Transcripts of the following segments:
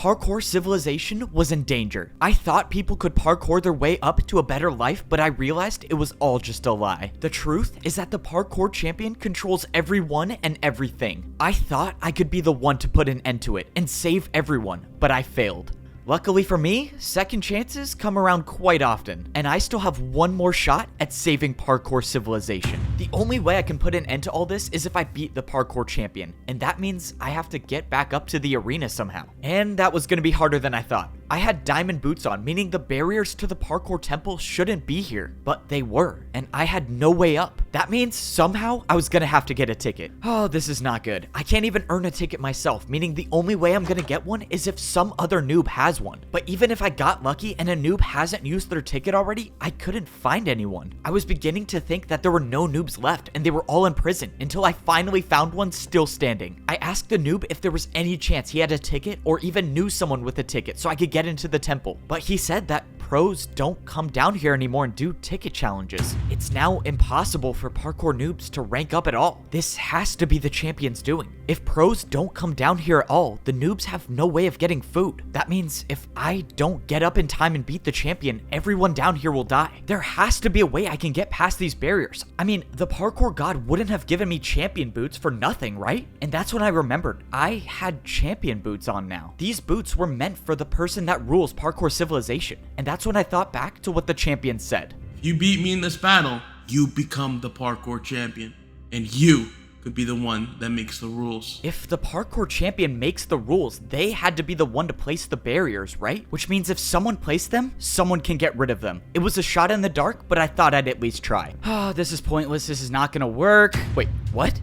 Parkour civilization was in danger. I thought people could parkour their way up to a better life, but I realized it was all just a lie. The truth is that the parkour champion controls everyone and everything. I thought I could be the one to put an end to it and save everyone, but I failed. Luckily for me, second chances come around quite often, and I still have one more shot at saving parkour civilization. The only way I can put an end to all this is if I beat the parkour champion, and that means I have to get back up to the arena somehow. And that was gonna be harder than I thought. I had diamond boots on, meaning the barriers to the parkour temple shouldn't be here, but they were, and I had no way up. That means somehow I was gonna have to get a ticket. Oh, this is not good. I can't even earn a ticket myself, meaning the only way I'm gonna get one is if some other noob has one. But even if I got lucky and a noob hasn't used their ticket already, I couldn't find anyone. I was beginning to think that there were no noobs left and they were all in prison until I finally found one still standing. I asked the noob if there was any chance he had a ticket or even knew someone with a ticket so I could get into the temple, but he said that pros don't come down here anymore and do ticket challenges. It's now impossible for parkour noobs to rank up at all. This has to be the champion's doing. If pros don't come down here at all, the noobs have no way of getting food. That means if I don't get up in time and beat the champion, everyone down here will die. There has to be a way I can get past these barriers. I mean, the parkour god wouldn't have given me champion boots for nothing, right? And that's when I remembered I had champion boots on now. These boots were meant for the person that rules parkour civilization, and that's when I thought back to what the champion said. If you beat me in this battle, you become the parkour champion, and you could be the one that makes the rules. If the parkour champion makes the rules, they had to be the one to place the barriers, right? Which means if someone placed them, someone can get rid of them. It was a shot in the dark, but I thought I'd at least try. Oh, this is pointless. This is not gonna work. Wait, what?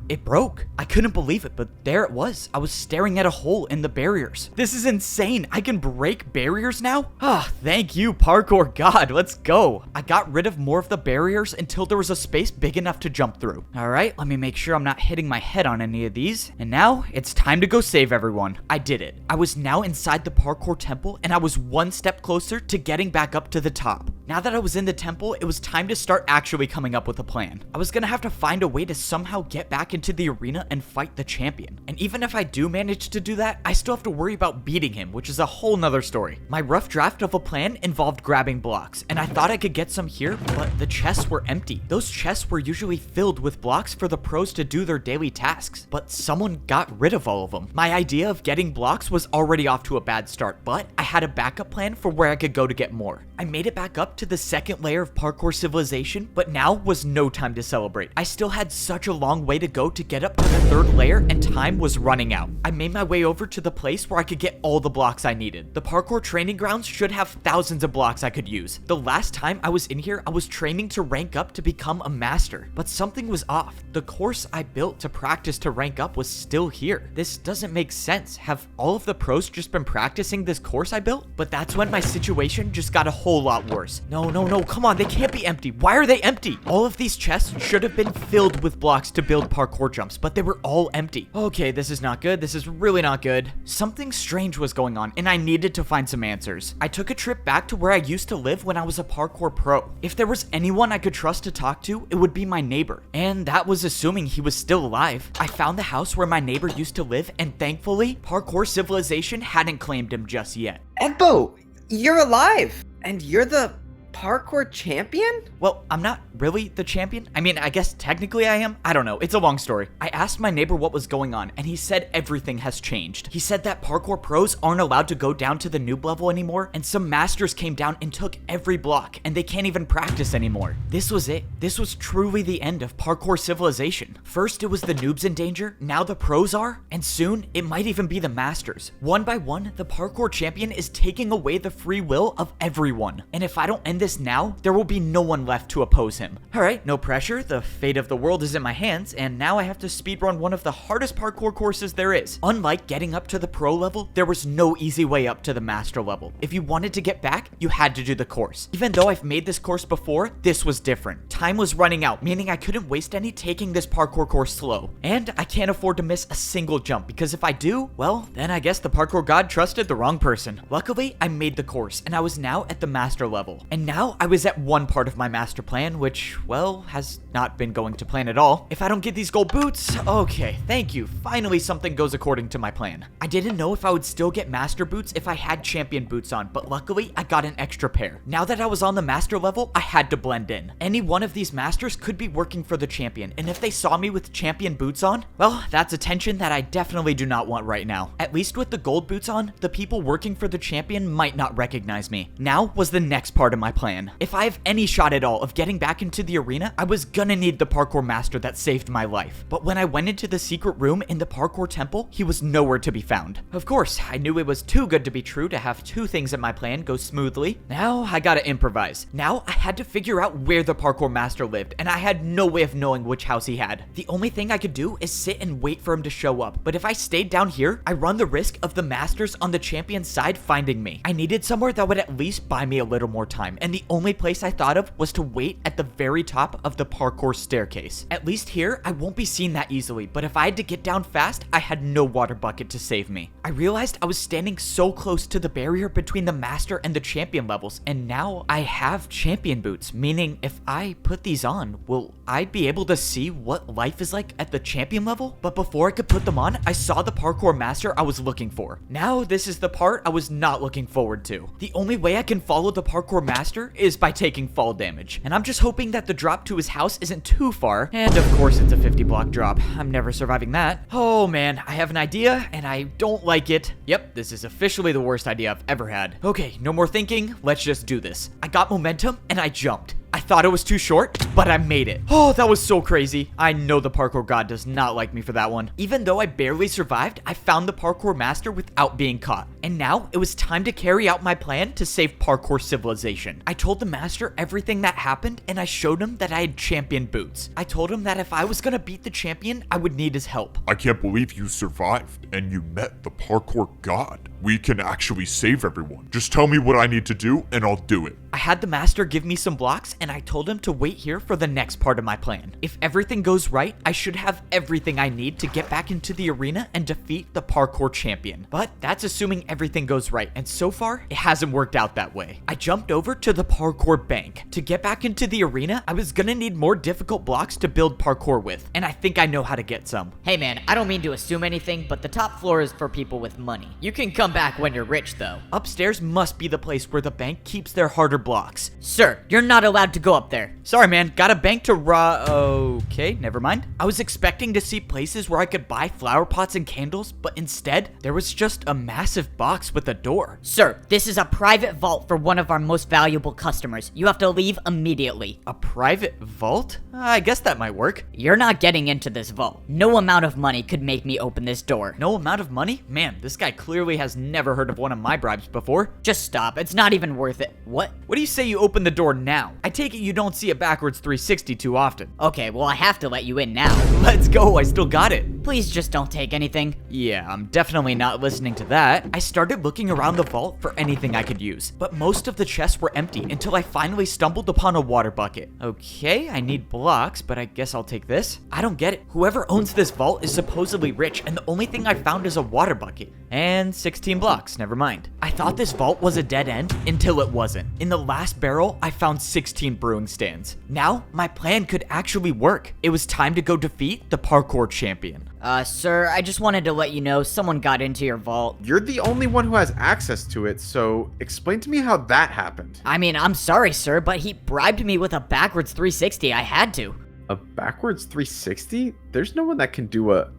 It broke. I couldn't believe it, but there it was. I was staring at a hole in the barriers. This is insane. I can break barriers now? Ah, thank you, parkour god. Let's go. I got rid of more of the barriers until there was a space big enough to jump through. All right, let me make sure I'm not hitting my head on any of these. And now it's time to go save everyone. I did it. I was now inside the parkour temple, and I was one step closer to getting back up to the top. Now that I was in the temple, it was time to start actually coming up with a plan. I was gonna have to find a way to somehow get back into the arena and fight the champion. And even if I do manage to do that, I still have to worry about beating him, which is a whole nother story. My rough draft of a plan involved grabbing blocks, and I thought I could get some here, but the chests were empty. Those chests were usually filled with blocks for the pros to do their daily tasks, but someone got rid of all of them. My idea of getting blocks was already off to a bad start, but I had a backup plan for where I could go to get more. I made it back up to the second layer of parkour civilization, but now was no time to celebrate. I still had such a long way to go to get up to the third layer, and time was running out. I made my way over to the place where I could get all the blocks I needed. The parkour training grounds should have thousands of blocks I could use. The last time I was in here, I was training to rank up to become a master, but something was off. The course I built to practice to rank up was still here. This doesn't make sense. Have all of the pros just been practicing this course I built? But that's when my situation just got a whole lot worse. No, come on, they can't be empty. Why are they empty? All of these chests should have been filled with blocks to build parkour jumps, but they were all empty. Okay, this is not good. This is really not good. Something strange was going on, and I needed to find some answers. I took a trip back to where I used to live when I was a parkour pro. If there was anyone I could trust to talk to, it would be my neighbor, and that was assuming he was still alive. I found the house where my neighbor used to live, and thankfully, parkour civilization hadn't claimed him just yet. Evbo, you're alive, and you're the parkour champion? Well, I'm not really the champion. I mean, I guess technically I am. I don't know. It's a long story. I asked my neighbor what was going on, and he said everything has changed. He said that parkour pros aren't allowed to go down to the noob level anymore, and some masters came down and took every block, and they can't even practice anymore. This was it. This was truly the end of parkour civilization. First, it was the noobs in danger. Now the pros are, and soon it might even be the masters. One by one, the parkour champion is taking away the free will of everyone. And if I don't end this now, there will be no one left to oppose him. Alright, no pressure, the fate of the world is in my hands, and now I have to speedrun one of the hardest parkour courses there is. Unlike getting up to the pro level, there was no easy way up to the master level. If you wanted to get back, you had to do the course. Even though I've made this course before, this was different. Time was running out, meaning I couldn't waste any taking this parkour course slow. And I can't afford to miss a single jump, because if I do, well, then I guess the parkour god trusted the wrong person. Luckily, I made the course, and I was now at the master level. And now I was at one part of my master plan, which, well, has not been going to plan at all. If I don't get these gold boots, okay, thank you. Finally, something goes according to my plan. I didn't know if I would still get master boots if I had champion boots on, but luckily I got an extra pair. Now that I was on the master level, I had to blend in. Any one of these masters could be working for the champion, and if they saw me with champion boots on, well, that's attention that I definitely do not want right now. At least with the gold boots on, the people working for the champion might not recognize me. Now was the next part of my plan. If I have any shot at all of getting back into the arena, I was gonna need the parkour master that saved my life. But when I went into the secret room in the parkour temple, he was nowhere to be found. Of course, I knew it was too good to be true to have two things in my plan go smoothly. Now I gotta improvise. Now I had to figure out where the parkour master lived, and I had no way of knowing which house he had. The only thing I could do is sit and wait for him to show up, but if I stayed down here, I run the risk of the masters on the champion's side finding me. I needed somewhere that would at least buy me a little more time, and the only place I thought of was to wait at the very top of the parkour staircase. At least here, I won't be seen that easily, but if I had to get down fast, I had no water bucket to save me. I realized I was standing so close to the barrier between the master and the champion levels, and now I have champion boots, meaning if I put these on, will I be able to see what life is like at the champion level? But before I could put them on, I saw the parkour master I was looking for. Now this is the part I was not looking forward to. The only way I can follow the parkour master is by taking fall damage, and I'm just hoping that the drop to his house isn't too far, and of course it's a 50 block drop. I'm never surviving that. Oh man, I have an idea, and I don't like it. Yep, this is officially the worst idea I've ever had. Okay, no more thinking, let's just do this. I got momentum, and I jumped. I thought it was too short, but I made it. Oh, that was so crazy. I know the parkour god does not like me for that one. Even though I barely survived, I found the parkour master without being caught. And now it was time to carry out my plan to save parkour civilization. I told the master everything that happened, and I showed him that I had champion boots. I told him that if I was gonna beat the champion, I would need his help. I can't believe you survived and you met the parkour god. We can actually save everyone. Just tell me what I need to do and I'll do it. I had the master give me some blocks, and I told him to wait here for the next part of my plan. If everything goes right, I should have everything I need to get back into the arena and defeat the parkour champion. But that's assuming everything goes right, and so far, it hasn't worked out that way. I jumped over to the parkour bank. To get back into the arena, I was gonna need more difficult blocks to build parkour with, and I think I know how to get some. Hey man, I don't mean to assume anything, but the top floor is for people with money. You can come back when you're rich though. Upstairs must be the place where the bank keeps their harder blocks. Sir, you're not allowed to go up there. Sorry man, got a bank to okay, never mind. I was expecting to see places where I could buy flower pots and candles, but instead, there was just a massive box with a door. Sir, this is a private vault for one of our most valuable customers. You have to leave immediately. A private vault? I guess that might work. You're not getting into this vault. No amount of money could make me open this door. No amount of money? Man, this guy clearly has never heard of one of my bribes before. Just stop, it's not even worth it. What? What do you say you open the door now? I take it you don't see a backwards 360 too often. Okay, well I have to let you in now. Let's go, I still got it. Please just don't take anything. Yeah, I'm definitely not listening to that. I started looking around the vault for anything I could use, but most of the chests were empty until I finally stumbled upon a water bucket. Okay, I need blocks, but I guess I'll take this. I don't get it. Whoever owns this vault is supposedly rich, and the only thing I found is a water bucket. And 16 blocks, never mind. I thought this vault was a dead end until it wasn't. In the last barrel, I found 16 brewing stands. Now, my plan could actually work. It was time to go defeat the parkour champion. Sir, I just wanted to let you know someone got into your vault. You're the only one who has access to it, so explain to me how that happened. I mean, I'm sorry, sir, but he bribed me with a backwards 360. I had to. A backwards 360? There's no one that can do a...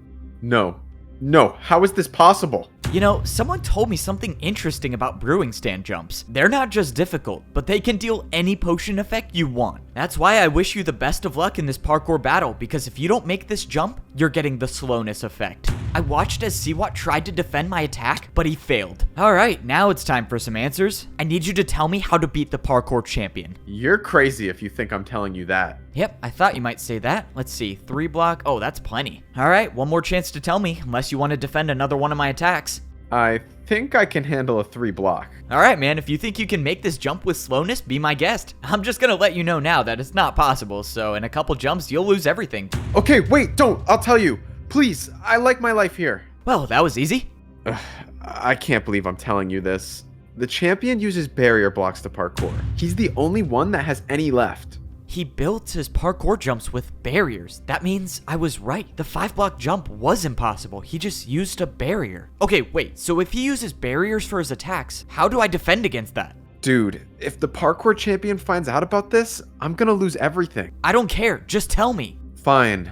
No, how is this possible? You know, someone told me something interesting about brewing stand jumps. They're not just difficult, but they can deal any potion effect you want. That's why I wish you the best of luck in this parkour battle, because if you don't make this jump, you're getting the slowness effect. I watched as Siwat tried to defend my attack, but he failed. Alright, now it's time for some answers. I need you to tell me how to beat the parkour champion. You're crazy if you think I'm telling you that. Yep, I thought you might say that. Let's see, 3 block. Oh, that's plenty. Alright, one more chance to tell me, unless you want to defend another one of my attacks. I think I can handle a 3 block. Alright, man, if you think you can make this jump with slowness, be my guest. I'm just gonna let you know now that it's not possible, so in a couple jumps, you'll lose everything. Okay, wait, don't. I'll tell you. Please, I like my life here. Well, that was easy. I can't believe I'm telling you this. The champion uses barrier blocks to parkour. He's the only one that has any left. He built his parkour jumps with barriers. That means I was right. The 5-block jump was impossible. He just used a barrier. Okay, wait, so if he uses barriers for his attacks, how do I defend against that? Dude, if the parkour champion finds out about this, I'm gonna lose everything. I don't care, just tell me. Fine.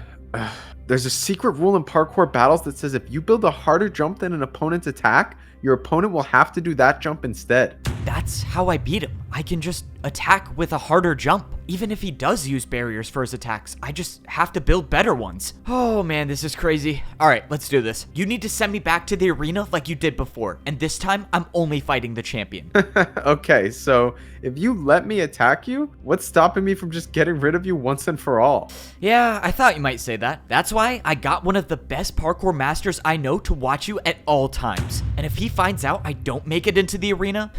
There's a secret rule in parkour battles that says if you build a harder jump than an opponent's attack, your opponent will have to do that jump instead. That's how I beat him. I can just attack with a harder jump. Even if he does use barriers for his attacks, I just have to build better ones. Oh man, this is crazy. All right, let's do this. You need to send me back to the arena like you did before. And this time, I'm only fighting the champion. Okay, so if you let me attack you, what's stopping me from just getting rid of you once and for all? Yeah, I thought you might say that. That's why I got one of the best parkour masters I know to watch you at all times. And if he finds out I don't make it into the arena,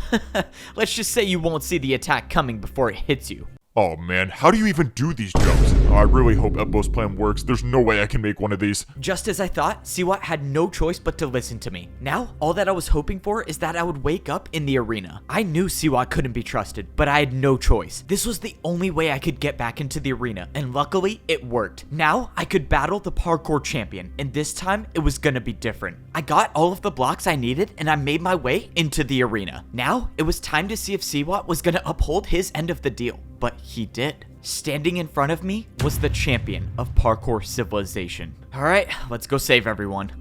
let's just say you won't see the attack coming before it hits you. Oh man, how do you even do these jumps? I really hope Evbo's plan works. There's no way I can make one of these. Just as I thought, Siwat had no choice but to listen to me. Now, all that I was hoping for is that I would wake up in the arena. I knew Siwat couldn't be trusted, but I had no choice. This was the only way I could get back into the arena, and luckily, it worked. Now, I could battle the parkour champion, and this time, it was gonna be different. I got all of the blocks I needed, and I made my way into the arena. Now, it was time to see if Siwat was gonna uphold his end of the deal. But he did. Standing in front of me was the champion of parkour civilization. All right, let's go save everyone.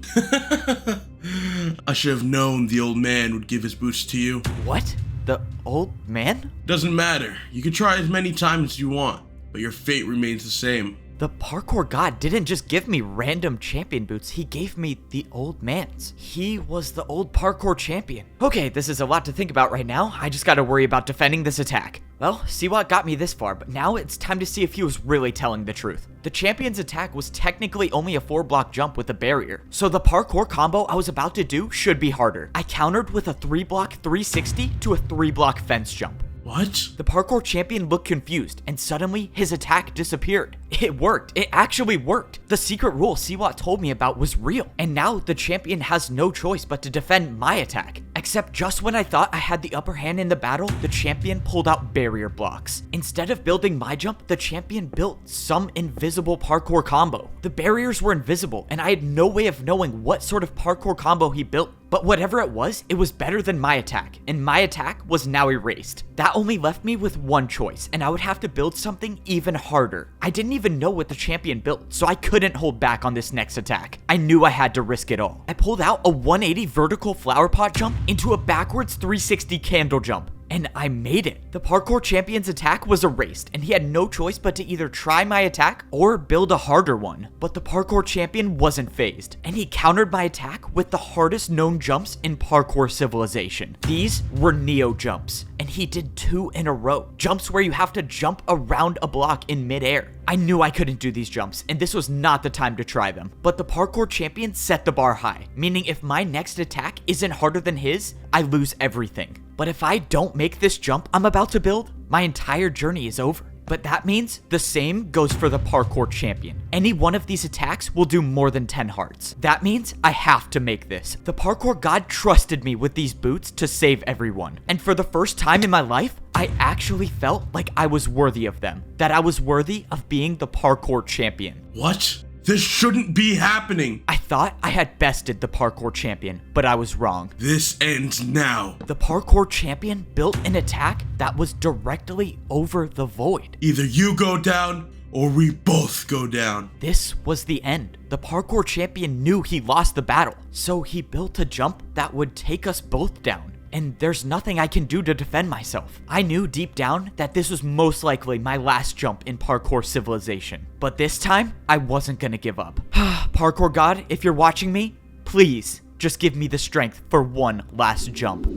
I should have known the old man would give his boots to you. What? The old man? Doesn't matter. You can try as many times as you want, but your fate remains the same. The parkour god didn't just give me random champion boots, he gave me the old man's. He was the old parkour champion. Okay, this is a lot to think about right now. I just gotta worry about defending this attack. Well, Siwat got me this far, but now it's time to see if he was really telling the truth. The champion's attack was technically only a 4-block jump with a barrier, so the parkour combo I was about to do should be harder. I countered with a 3-block 360 to a 3-block fence jump. What? The parkour champion looked confused, and suddenly his attack disappeared. It worked. It actually worked. The secret rule Siwat told me about was real, and now the champion has no choice but to defend my attack. Except just when I thought I had the upper hand in the battle, the champion pulled out barrier blocks. Instead of building my jump, the champion built some invisible parkour combo. The barriers were invisible, and I had no way of knowing what sort of parkour combo he built. But whatever it was better than my attack, and my attack was now erased. That only left me with one choice, and I would have to build something even harder. I didn't even know what the champion built, so I couldn't hold back on this next attack. I knew I had to risk it all. I pulled out a 180 vertical flower pot jump into a backwards 360 candle jump. And I made it. The parkour champion's attack was erased, and he had no choice but to either try my attack or build a harder one. But the parkour champion wasn't phased, and he countered my attack with the hardest known jumps in parkour civilization. These were Neo jumps, and he did 2 in a row. Jumps where you have to jump around a block in midair. I knew I couldn't do these jumps, and this was not the time to try them. But the parkour champion set the bar high, meaning if my next attack isn't harder than his, I lose everything. But if I don't make this jump I'm about to build, my entire journey is over. But that means the same goes for the parkour champion. Any one of these attacks will do more than 10 hearts. That means I have to make this. The parkour god trusted me with these boots to save everyone. And for the first time in my life, I actually felt like I was worthy of them. That I was worthy of being the parkour champion. What? This shouldn't be happening. I thought I had bested the parkour champion, but I was wrong. This ends now. The parkour champion built an attack that was directly over the void. Either you go down or we both go down. This was the end. The parkour champion knew he lost the battle, so he built a jump that would take us both down. And there's nothing I can do to defend myself. I knew deep down that this was most likely my last jump in parkour civilization. But this time, I wasn't gonna give up. Parkour god, if you're watching me, please just give me the strength for one last jump.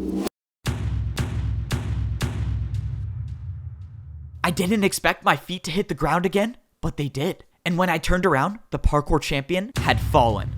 I didn't expect my feet to hit the ground again, but they did. And when I turned around, the parkour champion had fallen.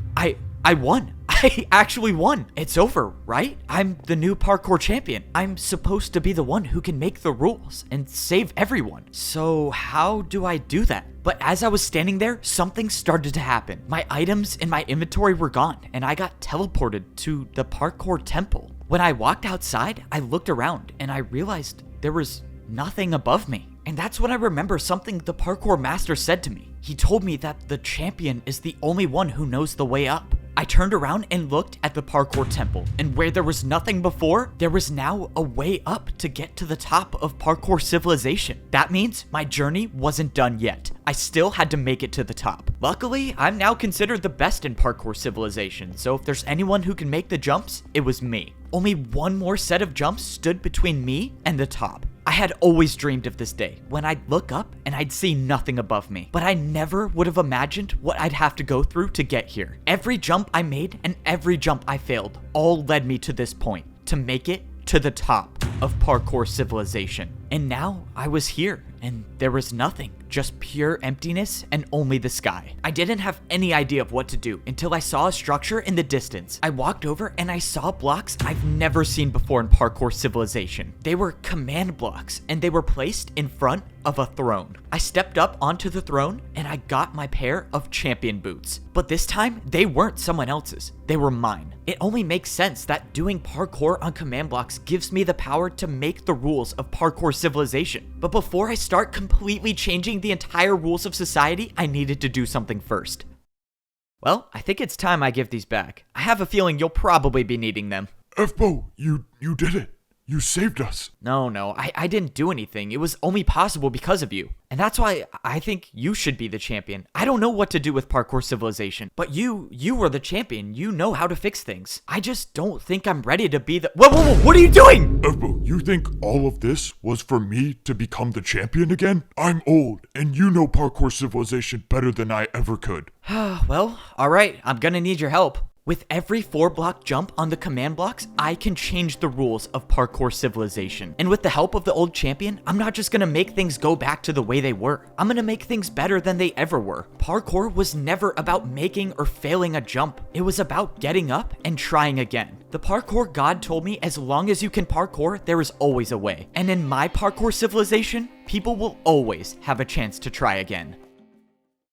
I won. I actually won. It's over, right? I'm the new parkour champion. I'm supposed to be the one who can make the rules and save everyone. So how do I do that? But as I was standing there, something started to happen. My items in my inventory were gone, and I got teleported to the parkour temple. When I walked outside, I looked around and I realized there was nothing above me. And that's when I remember something the parkour master said to me. He told me that the champion is the only one who knows the way up. I turned around and looked at the parkour temple, and where there was nothing before, there was now a way up to get to the top of parkour civilization. That means my journey wasn't done yet. I still had to make it to the top. Luckily, I'm now considered the best in parkour civilization, so if there's anyone who can make the jumps, it was me. Only one more set of jumps stood between me and the top. I had always dreamed of this day, when I'd look up and I'd see nothing above me. But I never would have imagined what I'd have to go through to get here. Every jump I made and every jump I failed all led me to this point, to make it to the top of parkour civilization. And now I was here, and there was nothing, just pure emptiness and only the sky. I didn't have any idea of what to do until I saw a structure in the distance. I walked over and I saw blocks I've never seen before in parkour civilization. They were command blocks, and they were placed in front of a throne. I stepped up onto the throne and I got my pair of champion boots. But this time, they weren't someone else's, they were mine. It only makes sense that doing parkour on command blocks gives me the power to make the rules of parkour civilization. But before I start completely changing the entire rules of society, I needed to do something first. Well, I think it's time I give these back. I have a feeling you'll probably be needing them. Evbo, you did it. You saved us. No, I didn't do anything. It was only possible because of you. And that's why I think you should be the champion. I don't know what to do with parkour civilization, but you were the champion. You know how to fix things. I just don't think I'm ready to be the— Whoa, what are you doing? Evbo, you think all of this was for me to become the champion again? I'm old, and you know parkour civilization better than I ever could. Well, alright, I'm gonna need your help. With every 4-block jump on the command blocks, I can change the rules of parkour civilization. And with the help of the old champion, I'm not just gonna make things go back to the way they were. I'm gonna make things better than they ever were. Parkour was never about making or failing a jump. It was about getting up and trying again. The parkour god told me as long as you can parkour, there is always a way. And in my parkour civilization, people will always have a chance to try again.